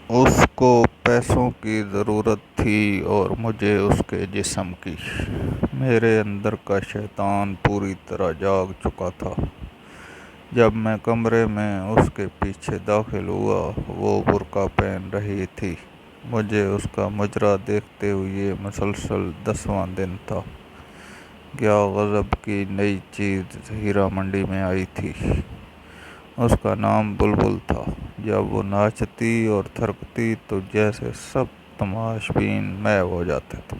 اس کو پیسوں کی ضرورت تھی اور مجھے اس کے جسم کی۔ میرے اندر کا شیطان پوری طرح جاگ چکا تھا۔ جب میں کمرے میں اس کے پیچھے داخل ہوا، وہ برقع پہن رہی تھی۔ مجھے اس کا ماجرا دیکھتے ہوئے یہ مسلسل 10واں دن تھا۔ کیا غضب کی نئی چیز ہیرا منڈی میں آئی تھی! اس کا نام بلبل تھا۔ جب وہ ناچتی اور تھرکتی تو جیسے سب تماشبین محو ہو جاتے تھے۔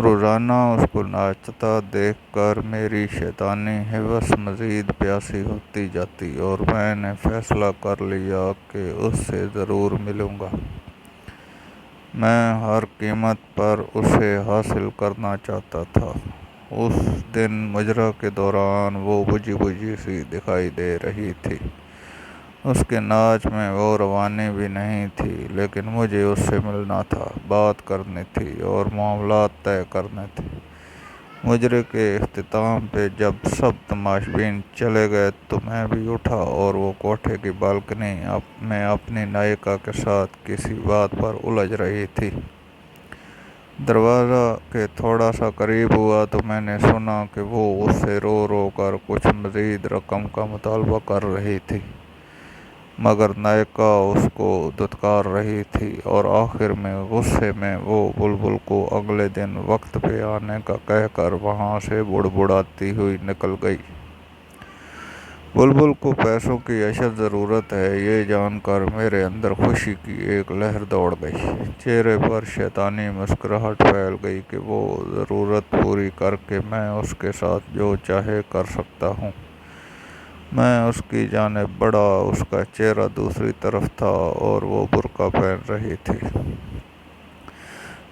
روزانہ اس کو ناچتا دیکھ کر میری شیطانی ہوس مزید پیاسی ہوتی جاتی اور میں نے فیصلہ کر لیا کہ اس سے ضرور ملوں گا۔ میں ہر قیمت پر اسے حاصل کرنا چاہتا تھا۔ اس دن ماجرا کے دوران وہ بجھی بجھی سی دکھائی دے رہی تھی۔ اس کے ناچ میں وہ روانی بھی نہیں تھی، لیکن مجھے اس سے ملنا تھا، بات کرنی تھی اور معاملات طے کرنے تھے۔ ماجرے کے اختتام پہ جب سب تماشبین چلے گئے تو میں بھی اٹھا اور وہ کوٹھے کی بالکنی میں اپنی نائکا کے ساتھ کسی بات پر الجھ رہی تھی۔ دروازہ کے تھوڑا سا قریب ہوا تو میں نے سنا کہ وہ اس سے رو رو کر کچھ مزید رقم کا مطالبہ کر رہی تھی، مگر نائکا اس کو دھتکار رہی تھی اور آخر میں غصے میں وہ بلبل کو اگلے دن وقت پہ آنے کا کہہ کر وہاں سے بڑبڑاتی ہوئی نکل گئی۔ بلبل کو پیسوں کی اشد ضرورت ہے، یہ جان کر میرے اندر خوشی کی ایک لہر دوڑ گئی۔ چہرے پر شیطانی مسکراہٹ پھیل گئی کہ وہ ضرورت پوری کر کے میں اس کے ساتھ جو چاہے کر سکتا ہوں۔ میں اس کی جانب بڑھا، اس کا چہرہ دوسری طرف تھا اور وہ برقع پہن رہی تھی۔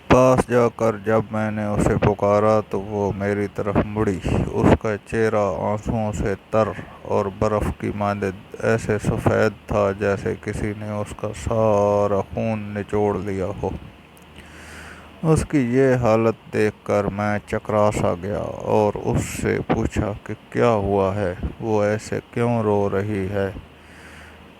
پاس جا کر جب میں نے اسے پکارا تو وہ میری طرف مڑی۔ اس کا چہرہ آنسوؤں سے تر اور برف کی مانند ایسے سفید تھا جیسے کسی نے اس کا سارا خون نچوڑ لیا ہو۔ اس کی یہ حالت دیکھ کر میں چکرا سا گیا اور اس سے پوچھا کہ کیا ہوا ہے، وہ ایسے کیوں رو رہی ہے؟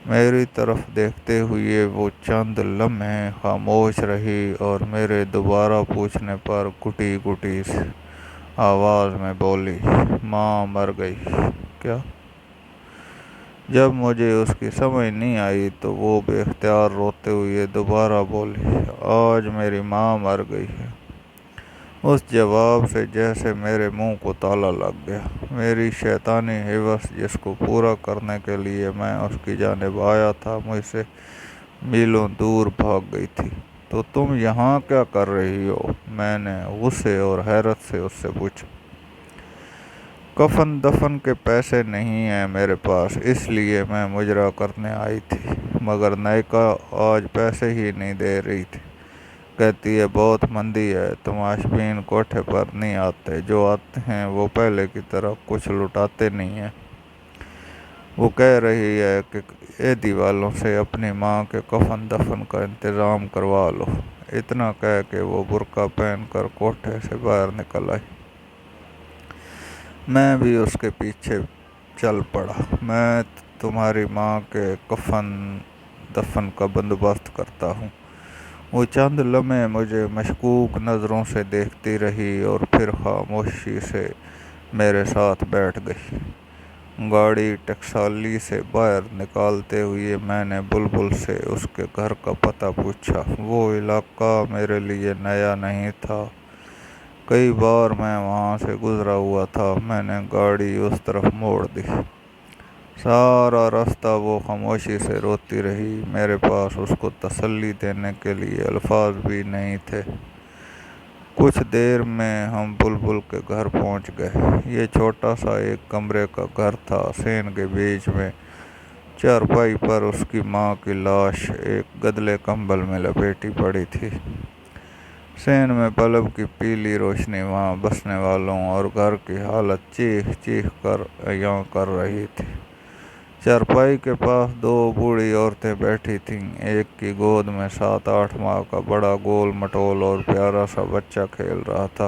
میری طرف دیکھتے ہوئے وہ چند لمحے خاموش رہی اور میرے دوبارہ پوچھنے پر گھٹی گھٹی آواز میں بولی، ماں مر گئی۔ کیا؟ جب مجھے اس کی سمجھ نہیں آئی تو وہ بے اختیار روتے ہوئے دوبارہ بولی، آج میری ماں مر گئی ہے۔ اس جواب سے جیسے میرے منہ کو تالا لگ گیا۔ میری شیطانی ہوس جس کو پورا کرنے کے لیے میں اس کی جانب آیا تھا، مجھ سے میلوں دور بھاگ گئی تھی۔ تو تم یہاں کیا کر رہی ہو؟ میں نے غصے اور حیرت سے اس سے پوچھا۔ کفن دفن کے پیسے نہیں ہیں میرے پاس، اس لیے میں ماجرا کرنے آئی تھی، مگر نائکا آج پیسے ہی نہیں دے رہی تھی۔ کہتی ہے بہت مندی ہے، تماشبین کوٹھے پر نہیں آتے، جو آتے ہیں وہ پہلے کی طرح کچھ لٹاتے نہیں ہیں۔ وہ کہہ رہی ہے کہ ایدی والوں سے اپنی ماں کے کفن دفن کا انتظام کروا لو۔ اتنا کہہ کے وہ برقع پہن کر کوٹھے سے باہر نکل آئی۔ میں بھی اس کے پیچھے چل پڑا۔ میں تمہاری ماں کے کفن دفن کا بندوبست کرتا ہوں۔ وہ چند لمحے مجھے مشکوک نظروں سے دیکھتی رہی اور پھر خاموشی سے میرے ساتھ بیٹھ گئی۔ گاڑی ٹکسالی سے باہر نکالتے ہوئے میں نے بلبل سے اس کے گھر کا پتہ پوچھا۔ وہ علاقہ میرے لیے نیا نہیں تھا، کئی بار میں وہاں سے گزرا ہوا تھا۔ میں نے گاڑی اس طرف موڑ دی۔ سارا راستہ وہ خاموشی سے روتی رہی۔ میرے پاس اس کو تسلی دینے کے لیے الفاظ بھی نہیں تھے۔ کچھ دیر میں ہم بلبل کے گھر پہنچ گئے۔ یہ چھوٹا سا ایک کمرے کا گھر تھا۔ صحن کے بیچ میں چارپائی پر اس کی ماں کی لاش ایک گدلے کمبل میں لپیٹی پڑی تھی۔ صحن میں بلب کی پیلی روشنی وہاں بسنے والوں اور گھر کی حالت چیخ چیخ کر عیاں کر رہی تھی۔ چارپائی کے پاس دو بوڑھی عورتیں بیٹھی تھیں۔ ایک کی گود میں 7-8 ماہ کا بڑا گول مٹول اور پیارا سا بچہ کھیل رہا تھا،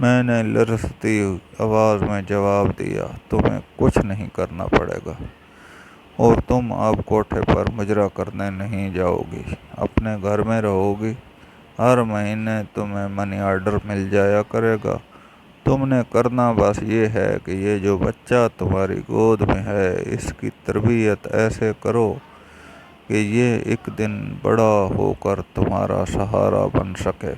میں نے لرزتی آواز میں جواب دیا، تمہیں کچھ نہیں کرنا پڑے گا، اور تم اب کوٹھے پر مجرا کرنے نہیں جاؤ گی، اپنے گھر میں رہو گی، ہر مہینے تمہیں منی آرڈر مل جایا کرے گا، تم نے کرنا بس یہ ہے کہ یہ جو بچہ تمہاری گود میں ہے اس کی تربیت ایسے کرو کہ یہ ایک دن بڑا ہو کر تمہارا سہارا بن سکے۔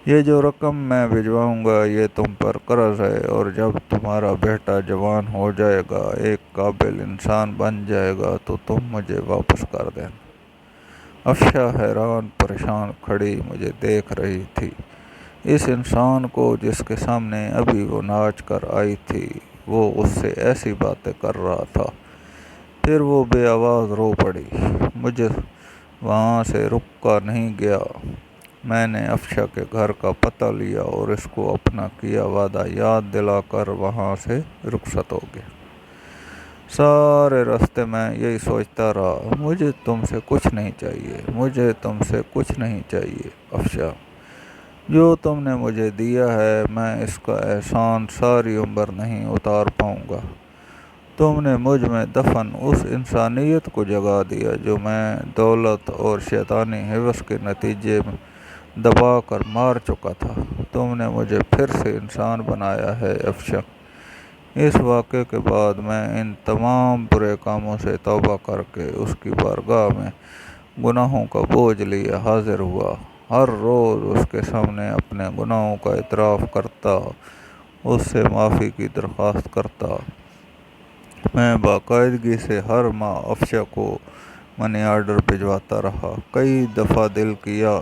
یہ جو رقم میں بھجواؤں گا یہ تم پر قرض ہے، اور جب تمہارا بیٹا جوان ہو جائے گا، ایک قابل انسان بن جائے گا تو تم مجھے واپس کر دینا۔ افشا حیران پریشان کھڑی مجھے دیکھ رہی تھی۔ اس انسان کو جس کے سامنے ابھی وہ ناچ کر آئی تھی، وہ اس سے ایسی باتیں کر رہا تھا۔ پھر وہ بے آواز رو پڑی۔ مجھے وہاں سے رکا نہیں گیا۔ میں نے افشا کے گھر کا پتہ لیا اور اس کو اپنا کیا وعدہ یاد دلا کر وہاں سے رخصت ہو گیا۔ سارے راستے میں یہی سوچتا رہا، مجھے تم سے کچھ نہیں چاہیے، مجھے تم سے کچھ نہیں چاہیے افشا۔ جو تم نے مجھے دیا ہے میں اس کا احسان ساری عمر نہیں اتار پاؤں گا۔ تم نے مجھ میں دفن اس انسانیت کو جگا دیا جو میں دولت اور شیطانی ہوس کے نتیجے میں دبا کر مار چکا تھا۔ تم نے مجھے پھر سے انسان بنایا ہے افشا۔ اس واقعے کے بعد میں ان تمام برے کاموں سے توبہ کر کے اس کی بارگاہ میں گناہوں کا بوجھ لیے حاضر ہوا۔ ہر روز اس کے سامنے اپنے گناہوں کا اعتراف کرتا، اس سے معافی کی درخواست کرتا۔ میں باقاعدگی سے ہر ماہ افشا کو منی آرڈر بھجواتا رہا۔ کئی دفعہ دل کیا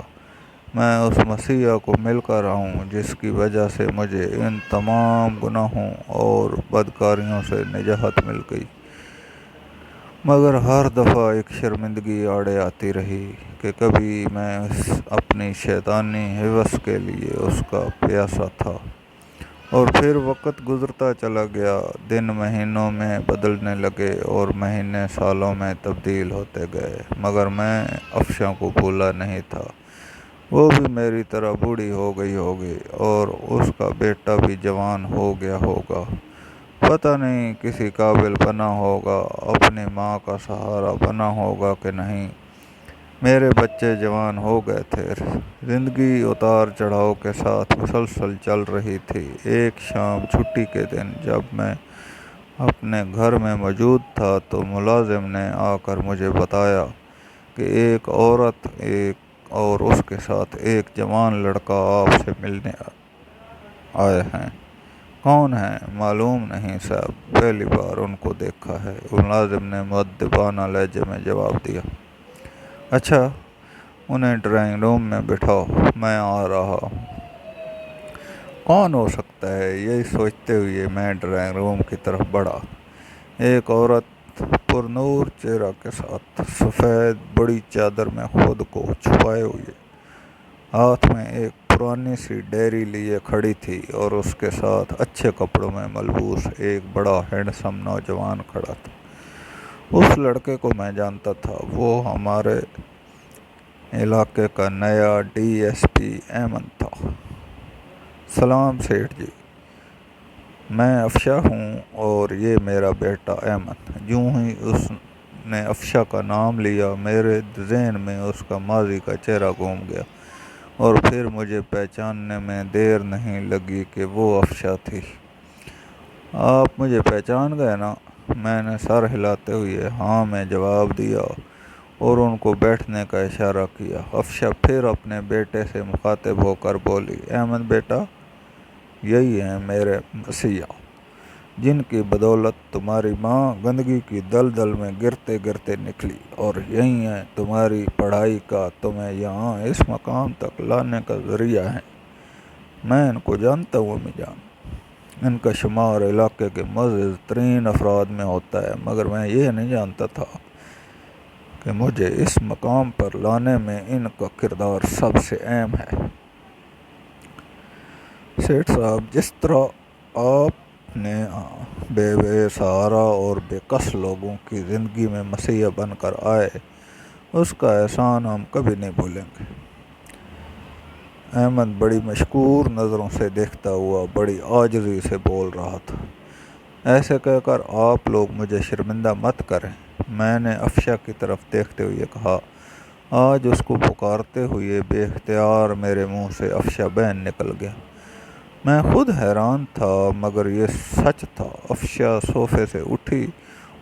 میں اس مسیحا کو مل کر آؤں جس کی وجہ سے مجھے ان تمام گناہوں اور بدکاریوں سے نجات مل گئی، مگر ہر دفعہ ایک شرمندگی آڑے آتی رہی کہ کبھی میں اپنی شیطانی ہوس کے لیے اس کا پیاسا تھا۔ اور پھر وقت گزرتا چلا گیا، دن مہینوں میں بدلنے لگے اور مہینے سالوں میں تبدیل ہوتے گئے، مگر میں افشا کو بھولا نہیں تھا۔ وہ بھی میری طرح بوڑھی ہو گئی ہوگی اور اس کا بیٹا بھی جوان ہو گیا ہوگا، پتہ نہیں کسی قابل بنا ہوگا، اپنی ماں کا سہارا بنا ہوگا کہ نہیں۔ میرے بچے جوان ہو گئے تھے، زندگی اتار چڑھاؤ کے ساتھ مسلسل چل رہی تھی۔ ایک شام چھٹی کے دن جب میں اپنے گھر میں موجود تھا تو ملازم نے آ کر مجھے بتایا کہ ایک عورت اور اس کے ساتھ ایک جوان لڑکا آپ سے ملنے آئے ہیں۔ کون ہیں؟ معلوم نہیں صاحب، پہلی بار ان کو دیکھا ہے، ملازم نے مؤدبانہ لہجے میں جواب دیا۔ اچھا، انہیں ڈرائنگ روم میں بٹھاؤ، میں آ رہا ہوں۔ کون ہو سکتا ہے؟ یہی سوچتے ہوئے میں ڈرائنگ روم کی طرف بڑھا۔ ایک عورت پر نور چہرہ کے ساتھ سفید بڑی چادر میں خود کو چھپائے ہوئے ہاتھ میں ایک پرانی سی ڈائری لیے کھڑی تھی، اور اس کے ساتھ اچھے کپڑوں میں ملبوس ایک بڑا ہینڈسم نوجوان کھڑا تھا۔ اس لڑکے کو میں جانتا تھا، وہ ہمارے علاقے کا نیا ڈی ایس پی ایمن تھا۔ سلام سیٹھ جی، میں افشا ہوں اور یہ میرا بیٹا ایمن۔ یوں ہی اس نے افشا کا نام لیا، میرے ذہن میں اس کا ماضی کا چہرہ گھوم گیا، اور پھر مجھے پہچاننے میں دیر نہیں لگی کہ وہ افشا تھی۔ آپ مجھے پہچان گئے نا؟ میں نے سر ہلاتے ہوئے ہاں میں جواب دیا اور ان کو بیٹھنے کا اشارہ کیا۔ افشا پھر اپنے بیٹے سے مخاطب ہو کر بولی، ایمن بیٹا، یہی ہیں میرے مسیحا، جن کی بدولت تمہاری ماں گندگی کی دلدل میں گرتے گرتے نکلی، اور یہی ہیں تمہاری پڑھائی کا تمہیں یہاں اس مقام تک لانے کا ذریعہ ہیں۔ میں ان کو جانتا ہوں امی جان، ان کا شمار علاقے کے معزز ترین افراد میں ہوتا ہے، مگر میں یہ نہیں جانتا تھا کہ مجھے اس مقام پر لانے میں ان کا کردار سب سے اہم ہے۔ سیٹھ صاحب، جس طرح آپ نے بے سہارا اور بے کس لوگوں کی زندگی میں مسیحا بن کر آئے، اس کا احسان ہم کبھی نہیں بھولیں گے۔ احمد بڑی مشکور نظروں سے دیکھتا ہوا بڑی عاجزی سے بول رہا تھا۔ ایسے کہہ کر آپ لوگ مجھے شرمندہ مت کریں، میں نے افشا کی طرف دیکھتے ہوئے کہا۔ آج اس کو پکارتے ہوئے بے اختیار میرے منہ سے افشا بین نکل گیا۔ میں خود حیران تھا مگر یہ سچ تھا۔ افشا صوفے سے اٹھی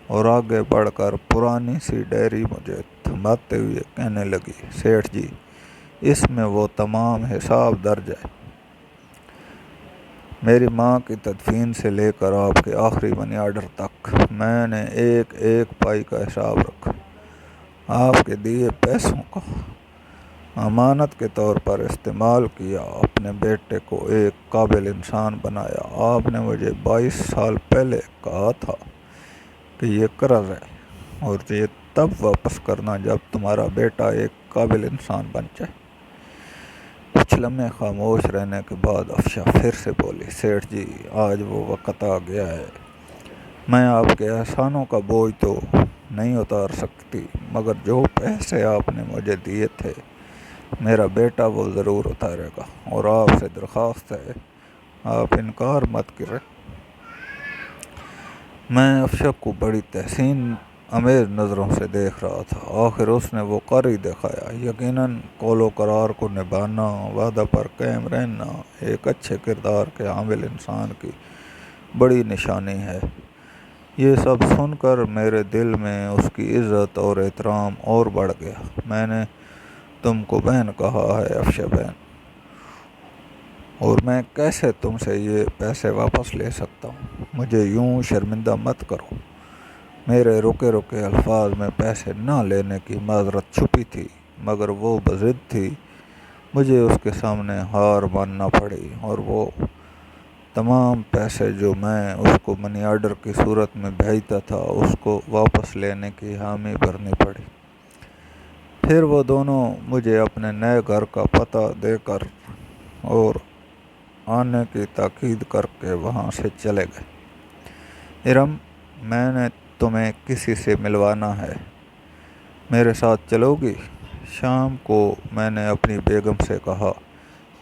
اور آگے بڑھ کر پرانی سی ڈائری مجھے تھماتے ہوئے کہنے لگی، سیٹھ جی، اس میں وہ تمام حساب درج ہے، میری ماں کی تدفین سے لے کر آپ کے آخری منی آرڈر تک۔ میں نے ایک ایک پائی کا حساب رکھا، آپ کے دیے پیسوں کا امانت کے طور پر استعمال کیا، اپنے بیٹے کو ایک قابل انسان بنایا۔ آپ نے مجھے 22 سال پہلے کہا تھا کہ یہ قرض ہے اور یہ تب واپس کرنا جب تمہارا بیٹا ایک قابل انسان بن جائے۔ کچھ لمحے خاموش رہنے کے بعد افشا پھر سے بولی، سیٹھ جی، آج وہ وقت آ گیا ہے، میں آپ کے احسانوں کا بوجھ تو نہیں اتار سکتی مگر جو پیسے آپ نے مجھے دیے تھے میرا بیٹا وہ ضرور اتارے گا، اور آپ سے درخواست ہے آپ انکار مت کریں۔ میں افشا کو بڑی تحسین امیز نظروں سے دیکھ رہا تھا۔ آخر اس نے وہ کر ہی دکھایا۔ یقیناً قول و قرار کو نبھانا، وعدہ پر قائم رہنا ایک اچھے کردار کے حامل انسان کی بڑی نشانی ہے۔ یہ سب سن کر میرے دل میں اس کی عزت اور احترام اور بڑھ گیا۔ میں نے تم کو بہن کہا ہے افشا بہن، اور میں کیسے تم سے یہ پیسے واپس لے سکتا ہوں؟ مجھے یوں شرمندہ مت کرو۔ میرے رکے رکے الفاظ میں پیسے نہ لینے کی معذرت چھپی تھی مگر وہ بضد تھی۔ مجھے اس کے سامنے ہار ماننا پڑی اور وہ تمام پیسے جو میں اس کو منی آرڈر کی صورت میں بھیجتا تھا اس کو واپس لینے کی حامی بھرنی پڑی۔ پھر وہ دونوں مجھے اپنے نئے گھر کا پتہ دے کر اور آنے کی تاکید کر کے وہاں سے چلے گئے۔ ارم، میں نے تمہیں کسی سے ملوانا ہے، میرے ساتھ چلو گی؟ شام کو میں نے اپنی بیگم سے کہا۔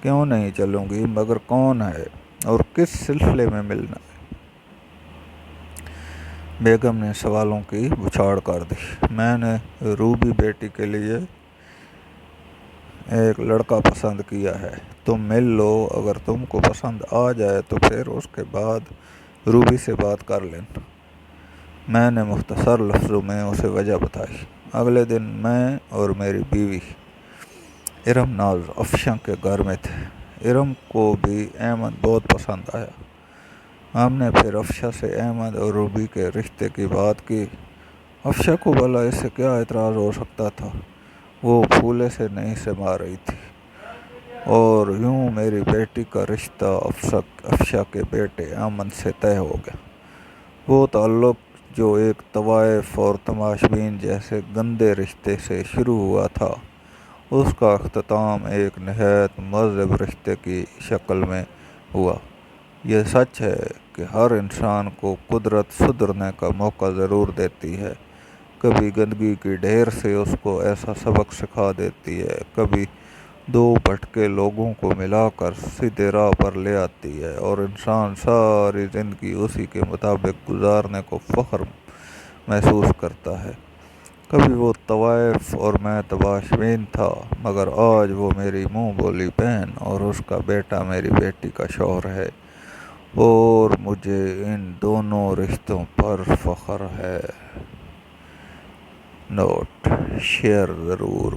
کیوں نہیں چلوں گی، مگر کون ہے اور کس سلسلے میں ملنا ہے؟ بیگم نے سوالوں کی بچھاڑ کر دی۔ میں نے روبی بیٹی کے لیے ایک لڑکا پسند کیا ہے، تم مل لو، اگر تم کو پسند آ جائے تو پھر اس کے بعد روبی سے بات کر لینا۔ میں نے مختصر لفظوں میں اسے وجہ بتائی۔ اگلے دن میں اور میری بیوی ارم ناز افشا کے گھر میں تھے۔ ارم کو بھی احمد بہت پسند آیا۔ ہم نے پھر افشا سے احمد اور روبی کے رشتے کی بات کی۔ افشا کو بھلا اس سے کیا اعتراض ہو سکتا تھا، وہ پھولے سے نہیں سما رہی تھی۔ اور یوں میری بیٹی کا رشتہ افشا کے بیٹے احمد سے طے ہو گیا۔ وہ تعلق جو ایک طوائف اور تماش بین جیسے گندے رشتے سے شروع ہوا تھا، اس کا اختتام ایک نہایت مہذب رشتے کی شکل میں ہوا۔ یہ سچ ہے کہ ہر انسان کو قدرت سدھرنے کا موقع ضرور دیتی ہے، کبھی گندگی کی ڈھیر سے اس کو ایسا سبق سکھا دیتی ہے، کبھی دو بھٹکے لوگوں کو ملا کر سیدھے راہ پر لے آتی ہے اور انسان ساری زندگی اسی کے مطابق گزارنے کو فخر محسوس کرتا ہے۔ کبھی وہ طوائف اور میں تماش بین تھا مگر آج وہ میری منہ بولی بہن اور اس کا بیٹا میری بیٹی کا شوہر ہے، اور مجھے ان دونوں رشتوں پر فخر ہے۔ نوٹ: شیئر ضرور